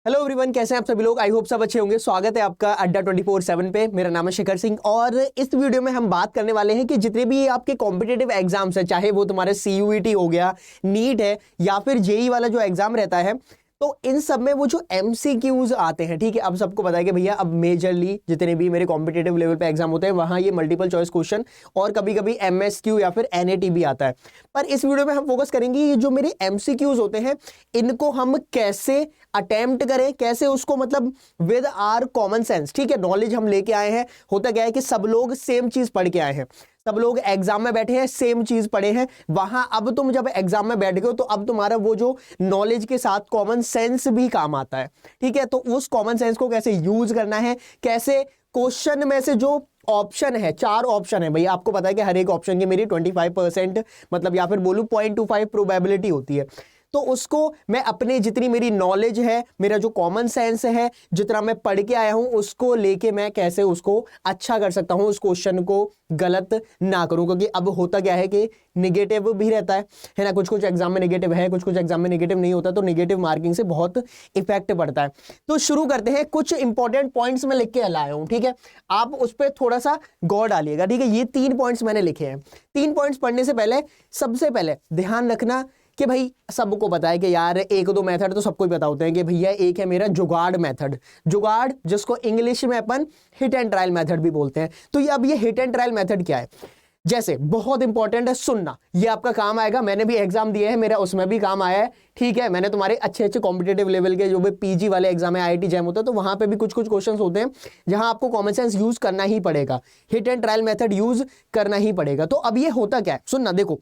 Hello everyone, कैसे हैं आप सभी लोग। आई होप सब अच्छे होंगे। स्वागत है आपका अड्डा 24/7 पे। मेरा नाम है शिखर सिंह और इस वीडियो में हम बात करने वाले हैं कि जितने भी आपके कॉम्पिटिटिव एग्जाम्स हैं, चाहे वो तुम्हारे CUET हो गया, नीट है या फिर जेई वाला जो एग्जाम रहता है, तो इन सब में वो जो MCQs आते हैं, ठीक है। अब सबको पता है कि भैया अब मेजरली जितने भी मेरे कॉम्पिटिटिव लेवल पे एग्जाम होते हैं वहां ये मल्टीपल चॉइस क्वेश्चन और कभी कभी MSQ या फिर NAT भी आता है। पर इस वीडियो में हम फोकस करेंगे ये जो मेरे MCQs होते हैं इनको हम कैसे अटेम्प्ट करें, कैसे उसको मतलब विद आर कॉमन सेंस, ठीक है, नॉलेज हम लेके आए हैं। होता क्या है कि सब लोग सेम चीज पढ़ के आए हैं, सब लोग एग्जाम में बैठे हैं, सेम चीज पढ़े हैं वहां। अब तुम जब एग्जाम में बैठ गए हो तो अब तुम्हारा वो जो नॉलेज के साथ कॉमन सेंस भी काम आता है, ठीक है। तो उस कॉमन सेंस को कैसे यूज करना है, कैसे क्वेश्चन में से जो ऑप्शन है, 4 ऑप्शन है भैया, आपको पता है कि हर एक ऑप्शन की मेरी 25% मतलब या फिर बोलूं 0.25 प्रोबेबिलिटी होती है। तो उसको मैं अपने जितनी मेरी नॉलेज है, मेरा जो कॉमन सेंस है, जितना मैं पढ़ के आया हूं, उसको लेके मैं कैसे उसको अच्छा कर सकता हूं, उस क्वेश्चन को गलत ना करूं। क्योंकि अब होता क्या है कि निगेटिव भी रहता है ना, कुछ कुछ एग्जाम में निगेटिव है, कुछ कुछ एग्जाम में निगेटिव नहीं होता, तो निगेटिव मार्किंग से बहुत इफेक्ट पड़ता है। तो शुरू करते हैं। कुछ इंपॉर्टेंट पॉइंट्स मैं लिख के लाया हूं, ठीक है, आप उस पर थोड़ा सा गौर डालिएगा, ठीक है। ये 3 पॉइंट्स मैंने लिखे हैं। 3 पॉइंट्स पढ़ने से पहले सबसे पहले ध्यान रखना कि भाई सबको पता है कि यार 1-2 मेथड तो सबको ही पता होते हैं कि भैया एक है मेरा जुगाड़ मेथड, जुगाड़ जिसको इंग्लिश में अपन हिट एंड ट्रायल मेथड भी बोलते हैं। तो ये अब ये हिट एंड ट्रायल मेथड क्या है, जैसे बहुत इंपॉर्टेंट है सुनना, ये आपका काम आएगा। मैंने भी एग्जाम दिए हैं, मेरा उसमें भी काम आया है, ठीक है। मैंने तुम्हारे अच्छे अच्छे कॉम्पिटेटिव लेवल के जो भी PG वाले एग्जाम है, IIT जैम होता है, तो वहां पे भी कुछ कुछ क्वेश्चंस होते हैं जहां आपको कॉमन सेंस यूज करना ही पड़ेगा, hit and trial method use करना ही पड़ेगा। तो अब ये होता क्या है, सुनना। देखो,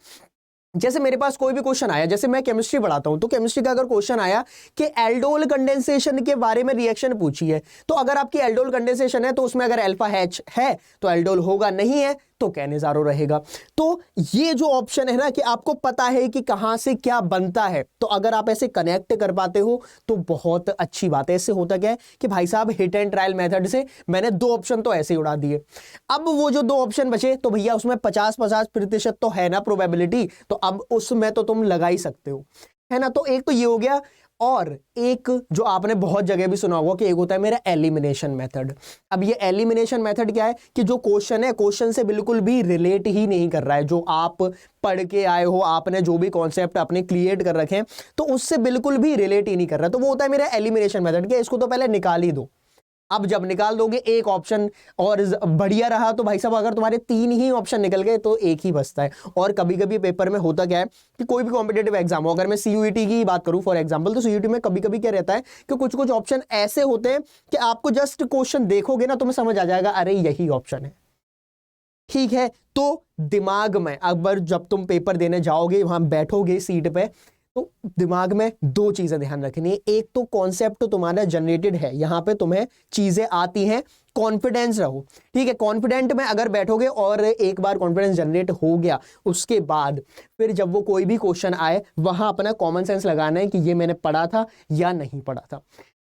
जैसे मेरे पास कोई भी क्वेश्चन आया, जैसे मैं केमिस्ट्री पढ़ाता हूं, तो केमिस्ट्री का अगर क्वेश्चन आया कि एल्डोल कंडेंसेशन के बारे में रिएक्शन पूछी है, तो अगर आपकी एल्डोल कंडेंसेशन है तो उसमें अगर अल्फा H है तो एल्डोल होगा, नहीं है तो कैनेजारो रहेगा। तो ये जो ऑप्शन है ना कि आपको पता है कि कहां से क्या बनता है, तो अगर आप ऐसे कनेक्ट कर पाते हो तो बहुत अच्छी बात है। इससे होता क्या है कि भाई साहब हिट एंड ट्रायल मेथड से मैंने 2 ऑप्शन तो ऐसे ही उड़ा दिए। अब वो जो 2 ऑप्शन बचे तो भैया उसमें 50-50% तो है ना प्रोबेबिलिटी, तो अब उसमें तो तुम लगा ही सकते हो, है ना। तो एक तो ये हो गया, और एक जो आपने बहुत जगह भी सुना होगा कि एक होता है मेरा एलिमिनेशन मेथड। अब ये एलिमिनेशन मेथड क्या है कि जो क्वेश्चन है, क्वेश्चन से बिल्कुल भी रिलेट ही नहीं कर रहा है, जो आप पढ़ के आए हो, आपने जो भी कॉन्सेप्ट अपने क्रिएट कर रखे हैं, तो उससे बिल्कुल भी रिलेट ही नहीं कर रहा, तो वो होता है मेरा एलिमिनेशन मेथड। कि इसको तो पहले निकाल ही दो। अब जब निकाल दोगे एक ऑप्शन और बढ़िया रहा, तो भाई साहब अगर तुम्हारे 3 ही ऑप्शन निकल गए तो एक ही बचता है। और कभी कभी पेपर में होता क्या है कि कोई भी कॉम्पिटेटिव एग्जाम हो, अगर मैं CUET की बात करूं फॉर एग्जांपल, तो CUET में कभी कभी क्या रहता है कि कुछ कुछ ऑप्शन ऐसे होते हैं कि आपको जस्ट क्वेश्चन देखोगे ना तो तुम्हें समझ आ जाएगा अरे यही ऑप्शन है, ठीक है। तो दिमाग में अगर जब तुम पेपर देने जाओगे, वहां बैठोगे सीट पे, तो दिमाग में 2 चीजें ध्यान रखनी है। एक तो कॉन्सेप्ट तुम्हारा जनरेटेड है, यहां पे तुम्हें चीजें आती हैं, कॉन्फिडेंस रहो, ठीक है। कॉन्फिडेंट में अगर बैठोगे और एक बार कॉन्फिडेंस जनरेट हो गया, उसके बाद फिर जब वो कोई भी क्वेश्चन आए वहां अपना कॉमन सेंस लगाना है कि ये मैंने पढ़ा था या नहीं पढ़ा था।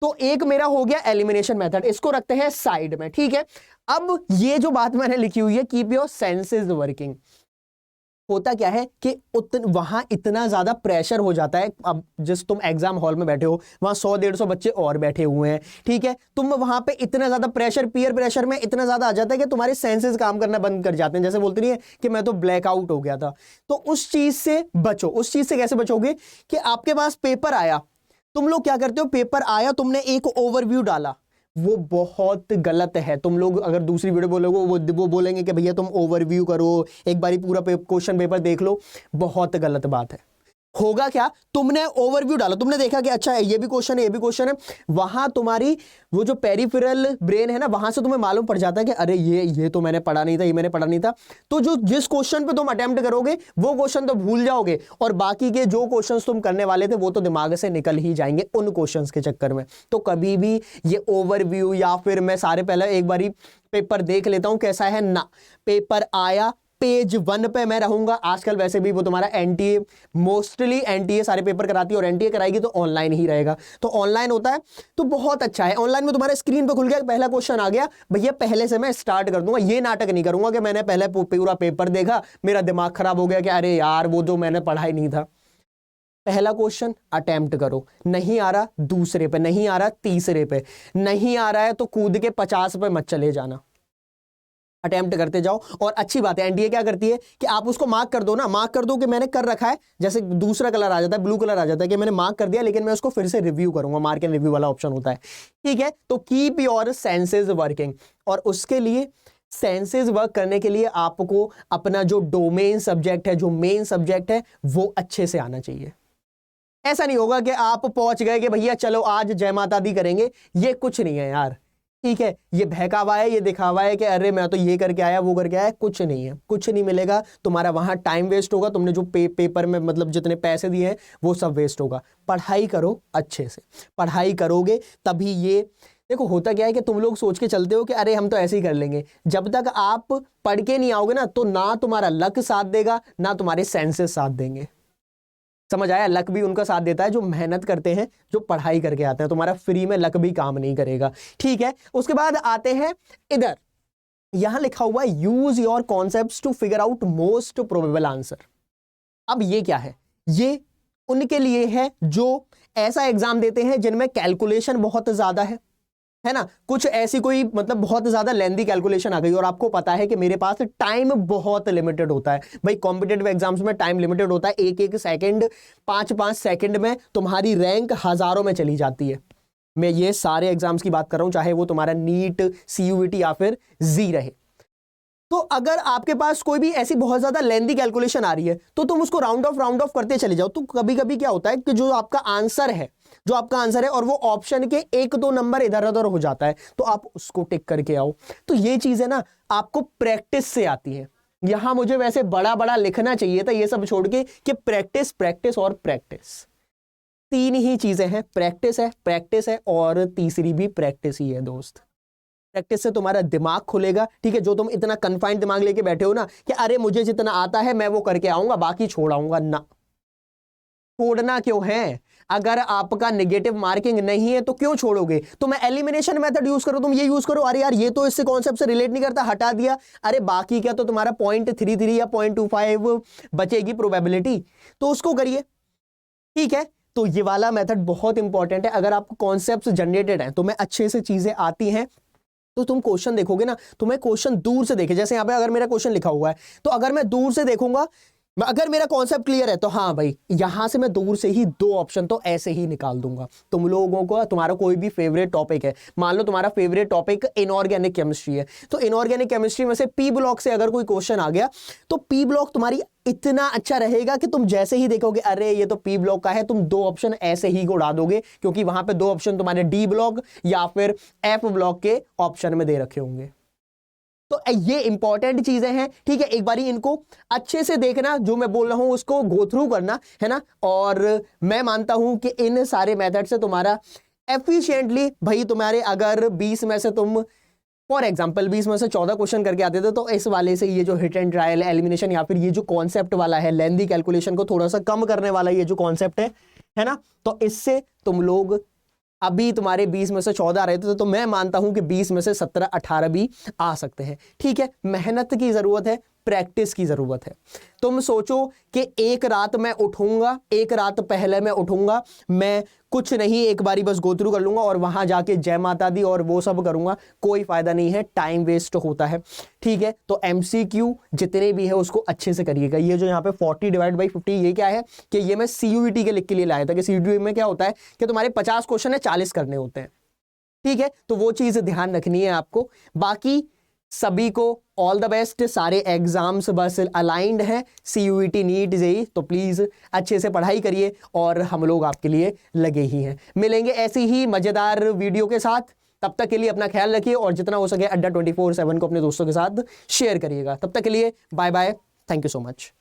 तो एक मेरा हो गया एलिमिनेशन मेथड, इसको रखते हैं साइड में, ठीक है। अब ये जो बात मैंने लिखी हुई है, कीप योर सेंसेस वर्किंग। होता क्या है कि वहां इतना ज्यादा प्रेशर हो जाता है। अब जिस तुम एग्जाम हॉल में बैठे हो, वहां 100-150 बच्चे और बैठे हुए हैं, ठीक है। तुम वहां पे इतना ज्यादा प्रेशर, पीयर प्रेशर में इतना ज्यादा आ जाता है कि तुम्हारे सेंसेस काम करना बंद कर जाते हैं। जैसे बोलते नहीं है कि मैं तो ब्लैकआउट हो गया था। तो उस चीज से बचो। उस चीज से कैसे बचोगे कि आपके पास पेपर आया, तुम लोग क्या करते हो, पेपर आया, तुमने एक ओवरव्यू डाला, वो बहुत गलत है। तुम लोग अगर दूसरी वीडियो बोलोगे वो बोलेंगे कि भैया तुम ओवरव्यू करो, एक बारी पूरा क्वेश्चन पेपर देख लो, बहुत गलत बात है। होगा क्या, तुमने ओवरव्यू डाला, तुमने देखा कि अच्छा है ये भी क्वेश्चन है, ये भी क्वेश्चन है, वहां तुम्हारी वो जो पेरिफेरल ब्रेन है ना, वहां से तुम्हें मालूम पड़ जाता है कि अरे ये तो मैंने पढ़ा नहीं था, ये मैंने पढ़ा नहीं था। तो जो जिस क्वेश्चन पे तुम अटेम्प्ट करोगे वो क्वेश्चन तो भूल जाओगे, और बाकी के जो क्वेश्चंस तुम करने वाले थे वो तो दिमाग से निकल ही जाएंगे उन क्वेश्चंस के चक्कर में। तो कभी भी ये ओवरव्यू या फिर मैं सारे पहले एक बारी पेपर देख लेता हूं कैसा है ना, पेपर आया पेज 1 पे मैं रहूंगा। आजकल वैसे भी वो तुम्हारा NTA, मोस्टली NTA सारे पेपर कराती है, और NTA कराएगी तो ऑनलाइन ही रहेगा। तो ऑनलाइन होता है तो बहुत अच्छा है। ऑनलाइन में तुम्हारे स्क्रीन पे खुल गया, पहला क्वेश्चन आ गया, भैया पहले से मैं स्टार्ट कर दूंगा। ये नाटक नहीं करूंगा कि मैंने पहले पूरा पेपर देखा, मेरा दिमाग खराब हो गया कि अरे यार वो जो मैंने पढ़ा ही नहीं था। पहला क्वेश्चन अटेम्प्ट करो, नहीं आ रहा दूसरे पे, नहीं आ रहा तीसरे पे, नहीं आ रहा है तो कूद के 50 पे मत चले जाना, अटेम्प्ट करते जाओ। और अच्छी बात है एनडीए क्या करती है कि आप उसको मार्क कर दो ना, मार्क कर दो कि मैंने कर रखा है, जैसे दूसरा कलर आ जाता है, ब्लू कलर आ जाता है कि मैंने मार्क कर दिया लेकिन मैं उसको फिर से रिव्यू करूंगा, मार्क एंड रिव्यू वाला ऑप्शन होता है, ठीक है। तो कीप योर सेंसेस वर्किंग, और उसके लिए सेंसेस वर्क करने के लिए आपको अपना जो डोमेन सब्जेक्ट है, जो मेन सब्जेक्ट है, वो अच्छे से आना चाहिए। ऐसा नहीं होगा कि आप पहुंच गए कि भैया चलो आज जय माता दी करेंगे, ये कुछ नहीं है यार, ठीक है। ये बहकावा है, ये दिखावा है कि अरे मैं तो ये करके आया वो करके आया, कुछ नहीं है, कुछ नहीं मिलेगा तुम्हारा, वहां टाइम वेस्ट होगा, तुमने जो पेपर में मतलब जितने पैसे दिए हैं वो सब वेस्ट होगा। पढ़ाई करो अच्छे से, पढ़ाई करोगे तभी ये देखो। होता क्या है कि तुम लोग सोच के चलते हो कि अरे हम तो ऐसे ही कर लेंगे, जब तक आप पढ़ के नहीं आओगे ना तो ना तुम्हारा लक साथ देगा ना तुम्हारे सेंसेस साथ देंगे, समझ आया। लक भी उनका साथ देता है जो मेहनत करते हैं, जो पढ़ाई करके आते हैं, तुम्हारा फ्री में लक भी काम नहीं करेगा, ठीक है। उसके बाद आते हैं इधर, यहां लिखा हुआ है use your concepts to figure out most probable answer. अब ये क्या है, ये उनके लिए है जो ऐसा एग्जाम देते हैं जिनमें कैलकुलेशन बहुत ज्यादा है ना, कुछ ऐसी कोई मतलब बहुत ज्यादा लेंदी कैलकुलेशन आ गई और आपको पता है कि मेरे पास टाइम बहुत लिमिटेड होता है। भाई कॉम्पिटेटिव एग्जाम्स में टाइम लिमिटेड होता है, एक एक सेकंड, 5-5 सेकंड में तुम्हारी रैंक हजारों में चली जाती है। मैं ये सारे एग्जाम्स की बात कर रहा हूं, चाहे वो तुम्हारा नीट, सीयूईटी या फिर जी रहे। तो अगर आपके पास कोई भी ऐसी बहुत ज्यादा लेंदी कैलकुलेशन आ रही है तो तुम उसको राउंड ऑफ करते चले जाओ। तो कभी कभी क्या होता है कि जो आपका आंसर है और वो ऑप्शन के 1-2 नंबर इधर उधर हो जाता है, तो आप उसको टिक करके आओ। तो ये चीजें ना आपको प्रैक्टिस से आती है। यहां मुझे वैसे बड़ा बड़ा लिखना चाहिए था ये सब छोड़ के कि प्रैक्टिस प्रैक्टिस और प्रैक्टिस, 3 ही चीजें हैं, प्रैक्टिस है और तीसरी भी प्रैक्टिस ही है दोस्त। प्रैक्टिस से तुम्हारा दिमाग खुलेगा, ठीक है। जो तुम इतना कन्फाइंड दिमाग लेके बैठे हो ना कि अरे मुझे जितना आता है मैं वो करके आऊंगा बाकी छोड़ आऊंगा, ना, छोड़ना क्यों है। अगर आपका नेगेटिव मार्किंग नहीं है तो क्यों छोड़ोगे। तो मैं एलिमिनेशन मेथड यूज करो, तुम ये यूज करो, अरे यार ये तो इससे कॉन्सेप्ट से रिलेट नहीं करता, हटा दिया, अरे बाकी क्या तो तुम्हारा 0.33 या 0.25 बचेगी प्रोबेबिलिटी, तो उसको करिए, ठीक है। तो ये वाला मेथड बहुत इंपॉर्टेंट है। अगर आपको कॉन्सेप्ट जनरेटेड है, तुम्हें अच्छे से चीजें आती हैं, तो तुम क्वेश्चन देखोगे ना, तुम्हें क्वेश्चन दूर से देखे, जैसे यहां पे अगर मेरा क्वेश्चन लिखा हुआ है तो अगर मैं दूर से देखूंगा, अगर मेरा कॉन्सेप्ट क्लियर है तो हाँ भाई यहां से मैं दूर से ही 2 ऑप्शन तो ऐसे ही निकाल दूंगा। तुम लोगों को तुम्हारा कोई भी फेवरेट टॉपिक है, मान लो तुम्हारा फेवरेट टॉपिक इनऑर्गेनिक केमिस्ट्री है, तो इनऑर्गेनिक केमिस्ट्री में से पी ब्लॉक से अगर कोई क्वेश्चन आ गया तो पी ब्लॉक तुम्हारी इतना अच्छा रहेगा कि तुम जैसे ही देखोगे अरे ये तो पी ब्लॉक का है, तुम 2 ऑप्शन ऐसे ही उड़ा दोगे, क्योंकि वहां पे 2 ऑप्शन तुम्हारे डी ब्लॉक या फिर एफ ब्लॉक के ऑप्शन में दे रखे होंगे। तो ये इंपॉर्टेंट चीजें हैं, ठीक है। एक बारी इनको अच्छे से देखना, जो मैं बोल रहा हूं उसको गो थ्रू करना है ना। और मैं मानता हूं कि इन सारे मेथड से तुम्हारा एफिशिएंटली, भाई तुम्हारे अगर 20 में से तुम फॉर एग्जाम्पल 20 में से 14 क्वेश्चन करके आते थे, तो इस वाले से ये जो हिट एंड ट्रायल एलिमिनेशन या फिर ये जो कॉन्सेप्ट वाला है लेंदी कैलकुलेशन को थोड़ा सा कम करने वाला ये जो कॉन्सेप्ट है ना, तो इससे तुम लोग अभी तुम्हारे 20 में से 14 रहे थे, तो मैं मानता हूं कि 20 में से 17-18 भी आ सकते हैं, ठीक है। मेहनत की जरूरत है, प्रैक्टिस की जरूरत है। तुम सोचो कि एक रात मैं उठूंगा, एक रात पहले मैं उठूंगा, मैं कुछ नहीं एक बारी बस गो थ्रू कर लूंगा और वहां जाके जय माता दी और वो सब करूंगा, कोई फायदा नहीं है, टाइम वेस्ट होता है, ठीक है। तो एमसीक्यू जितने भी है उसको अच्छे से करिएगा। ये जो यहाँ पे 40/50 ये क्या है कि ये मैं सीयूईटी के लिख के लिए लाया था कि सीयूईटी में क्या होता है कि तुम्हारे 50 क्वेश्चन है, 40 करने होते हैं, ठीक है। तो वो चीज ध्यान रखनी है आपको। बाकी सभी को ऑल द बेस्ट, सारे एग्जाम्स बस अलाइंड हैं, सीयूईटी, नीट, जेईई, तो प्लीज अच्छे से पढ़ाई करिए और हम लोग आपके लिए लगे ही हैं। मिलेंगे ऐसी ही मजेदार वीडियो के साथ, तब तक के लिए अपना ख्याल रखिए और जितना हो सके अड्डा 24/7 को अपने दोस्तों के साथ शेयर करिएगा। तब तक के लिए bye bye, thank you so much.